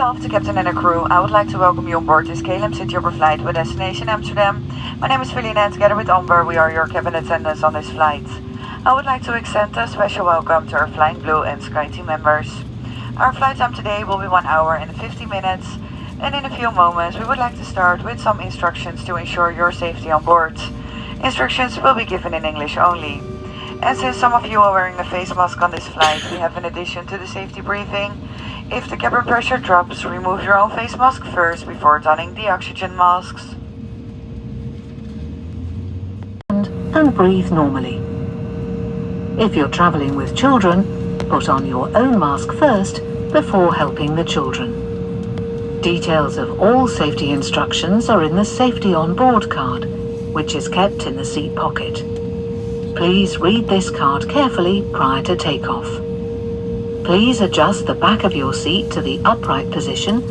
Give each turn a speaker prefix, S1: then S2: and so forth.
S1: behalf of the captain and the crew, I would like to welcome you on board this KLM Cityhopper flight with destination Amsterdam. My name is Felina and together with Amber we are your cabin attendants on this flight. I would like to extend a special welcome to our Flying Blue and SkyTeam members. Our flight time today will be 1 hour and 50 minutes, and in a few moments we would like to start with some instructions to ensure your safety on board. Instructions will be given in English only. And since some of you are wearing a face mask on this flight, we have in addition to the safety briefing, if the cabin pressure drops, remove your own face mask first before donning the oxygen masks.
S2: And breathe normally. If you're traveling with children, put on your own mask first before helping the children. Details of all safety instructions are in the Safety on Board card, which is kept in the seat pocket. Please read this card carefully prior to takeoff. Please adjust the back of your seat to the upright position